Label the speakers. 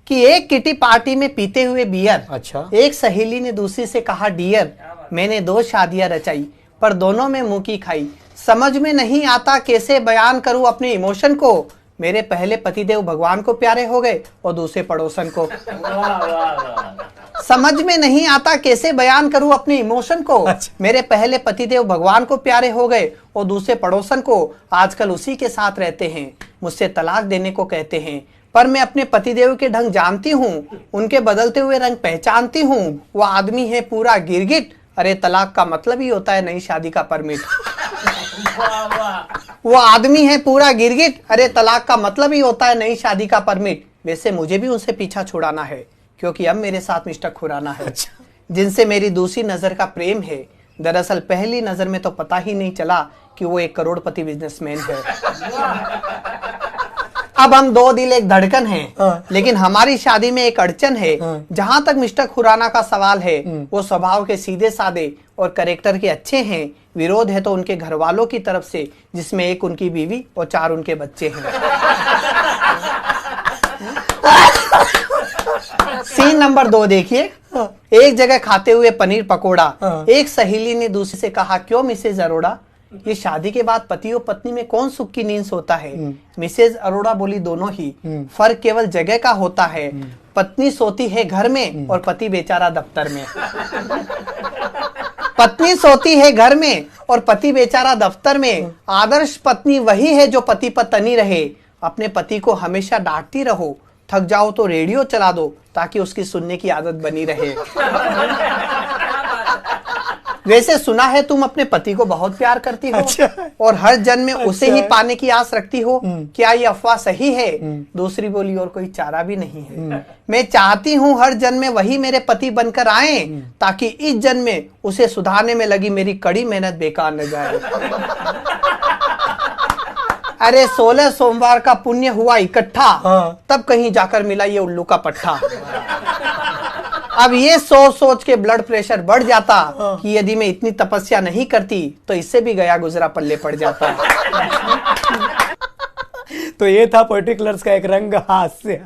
Speaker 1: कि एक kitty party में पीते हुए बियर,
Speaker 2: अच्छा।
Speaker 1: एक सहेली ने दूसरी से कहा डियर, मैंने 2 शादियां रचाई पर दोनों में मुंह की खाई। समझ में नहीं आता कैसे बयान करूं अपने इमोशन को, मेरे पहले पतिदेव भगवान को प्यारे हो गए और दूसरे पड़ोसन को। समझ में नहीं आता कैसे बयान करूं अपने इमोशन को, मेरे पहले पतिदेव भगवान को प्यारे हो गए और दूसरे पड़ोसन को। आजकल उसी के साथ रहते हैं, मुझसे तलाक देने को कहते हैं, पर मैं अपने पतिदेव के ढंग जानती हूँ, उनके बदलते हुए रंग पहचानती हूँ। वो आदमी है पूरा गिरगिट, अरे तलाक का मतलब ही होता है नई शादी का परमिट। वो आदमी है पूरा गिरगिट, अरे तलाक का मतलब ही होता है नई शादी का परमिट। वैसे मुझे भी उनसे पीछा छुड़ाना है, क्योंकि अब मेरे साथ मिस्टर खुराना है, जिनसे मेरी दूसरी नजर का प्रेम है। दरअसल पहली नजर में तो पता ही नहीं चला कि वो एक करोड़पति बिजनेसमैन है। अब हम 2 दिल एक धड़कन हैं, लेकिन हमारी शादी में एक अड़चन है। जहां तक मिस्टर खुराना का सवाल है, वो स्वभाव के सीधे साधे और कैरेक्टर के अच्छे हैं। विरोध है तो उनके घर वालों की तरफ से, जिसमें 1 उनकी बीवी और 4 उनके बच्चे हैं। सीन नंबर 2 देखिए। एक जगह खाते हुए पनीर पकोड़ा, एक सहेली ने दूसरी से कहा, क्यों मिसेज अरोड़ा, ये शादी के बाद पति और पत्नी में कौन सुख की नींद सोता है। मिसेज अरोड़ा बोली, दोनों ही, फर्क केवल जगह का होता है। पत्नी सोती है घर में और पति बेचारा दफ्तर में। पत्नी सोती है घर में और पति बेचारा दफ्तर में। आदर्श पत्नी वही है जो पति पर तनी रहे। अपने पति को हमेशा डांटती रहो, थक जाओ तो रेडियो चला दो ताकि उसकी सुनने की आदत बनी रहे। वैसे सुना है तुम अपने पति को बहुत प्यार करती हो। अच्छा। और हर जन्म में उसे ही पाने की आस रखती हो। क्या ये अफवाह सही है। दूसरी बोली, और कोई चारा भी नहीं है। मैं चाहती हूँ हर जन्म में वही मेरे पति बनकर आए, ताकि इस जन्म में उसे सुधारने में लगी मेरी कड़ी मेहनत बेकार न जाए। अरे 16 सोमवार का पुण्य हुआ इकट्ठा, तब कहीं जाकर मिला ये उल्लू का पट्टा। अब ये सोच के ब्लड प्रेशर बढ़ जाता कि यदि मैं इतनी तपस्या नहीं करती तो इससे भी गया गुजरा पल्ले पड़ जाता।
Speaker 2: तो ये था पर्टिकुलर्स का एक रंग हास्य।